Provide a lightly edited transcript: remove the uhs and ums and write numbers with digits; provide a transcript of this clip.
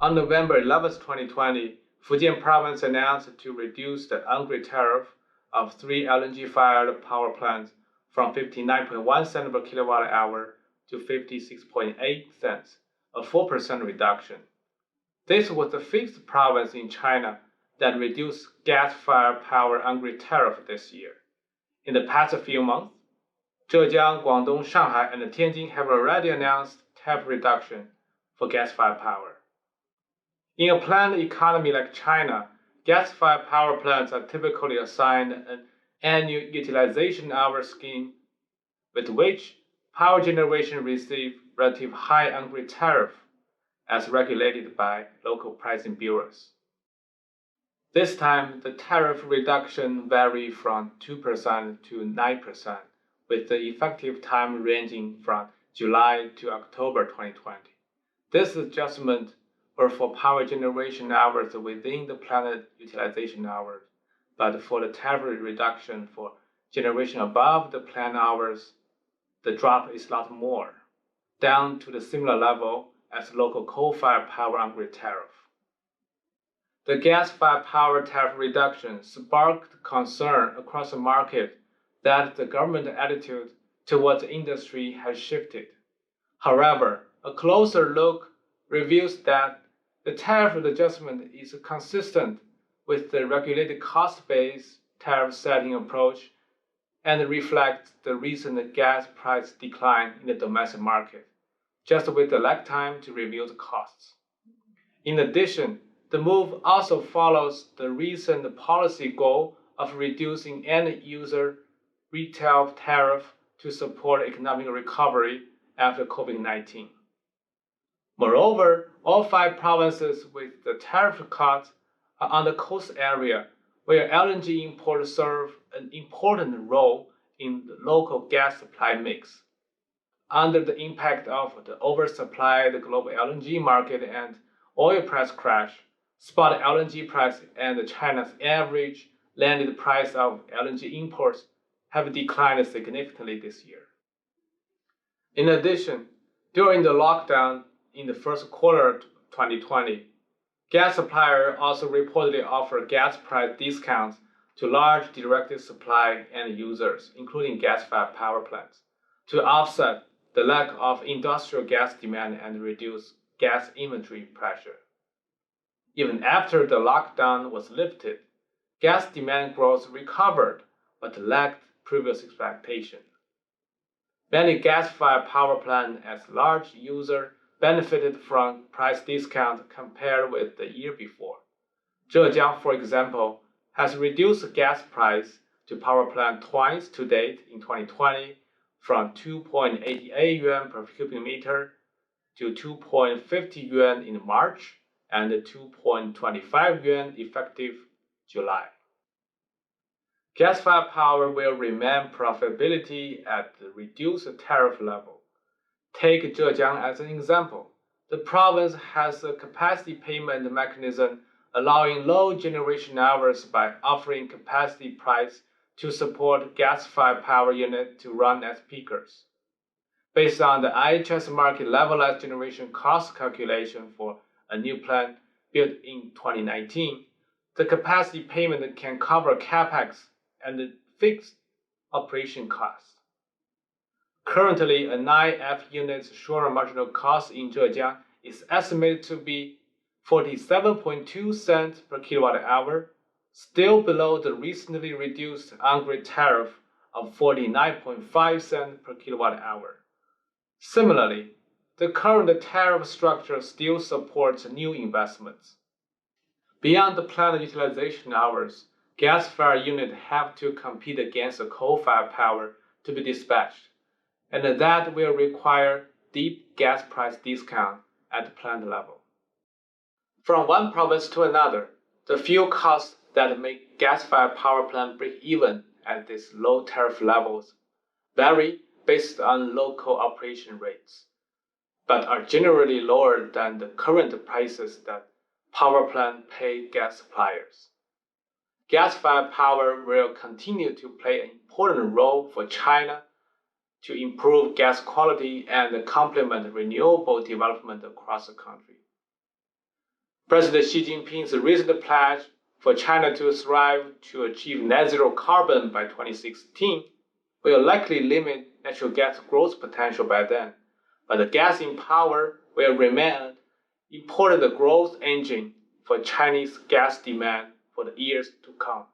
On November 11, 2020, Fujian province announced to reduce the on-grid tariff of 3 LNG-fired power plants from 59.1 cents per kilowatt hour to 56.8 cents, a 4% reduction. This was the fifth province in China that reduced gas-fired power on-grid tariff this year. In the past few months, Zhejiang, Guangdong, Shanghai, and Tianjin have already announced tariff reduction for gas-fired power. In a planned economy like China, gas-fired power plants are typically assigned an annual utilization hour scheme with which power generation receives relatively high on-grid tariff as regulated by local pricing bureaus. This time, the tariff reduction varied from 2% to 9%, with the effective time ranging from July to October 2020. This adjustment were for power generation hours within the planned utilization hours, but for the tariff reduction for generation above the planned hours, the drop is a lot more, down to the similar level as local coal-fired power on-grid tariff. The gas-fired power tariff reduction sparked concern across the market that the government attitude towards the industry has shifted. However, a closer look reveals that the tariff adjustment is consistent with the regulated cost-based tariff setting approach and reflects the recent gas price decline in the domestic market, just with the lag time to review the costs. In addition, the move also follows the recent policy goal of reducing end-user retail tariff to support economic recovery after COVID-19. Moreover, all 5 provinces with the tariff cuts are on the coast area where LNG imports serve an important role in the local gas supply mix. Under the impact of the oversupplied global LNG market and oil price crash, spot LNG price and China's average landed price of LNG imports have declined significantly this year. In addition, during the lockdown in the first quarter of 2020, gas suppliers also reportedly offered gas price discounts to large direct supply end users, including gas-fired power plants, to offset the lack of industrial gas demand and reduce gas inventory pressure. Even after the lockdown was lifted, gas demand growth recovered but lagged previous expectation. Many gas-fired power plants as large users benefited from price discount compared with the year before. Zhejiang, for example, has reduced gas price to power plant twice to date in 2020 from 2.88 yuan per cubic meter to 2.50 yuan in March and 2.25 yuan effective July. Gas-fired power will remain profitability at the reduced tariff level. Take Zhejiang as an example. The province has a capacity payment mechanism allowing low generation hours by offering capacity price to support gas-fired power units to run as peakers. Based on the IHS Markit levelized generation cost calculation for a new plant built in 2019, the capacity payment can cover capex and fixed operation costs. Currently, a 9F unit's short marginal cost in Zhejiang is estimated to be 47.2 cents per kilowatt hour, still below the recently reduced on-grid tariff of 49.5 cents per kilowatt hour. Similarly, the current tariff structure still supports new investments. Beyond the planned utilization hours, gas-fired units have to compete against the coal-fired power to be dispatched, and that will require deep gas price discount at the plant level. From one province to another, the fuel costs that make gas-fired power plant break even at these low tariff levels vary based on local operation rates, but are generally lower than the current prices that power plant pay gas suppliers. Gas-fired power will continue to play an important role for China to improve gas quality and complement renewable development across the country. President Xi Jinping's recent pledge for China to strive to achieve net zero carbon by 2016 will likely limit natural gas growth potential by then, but the gas in power will remain an important growth engine for Chinese gas demand for the years to come.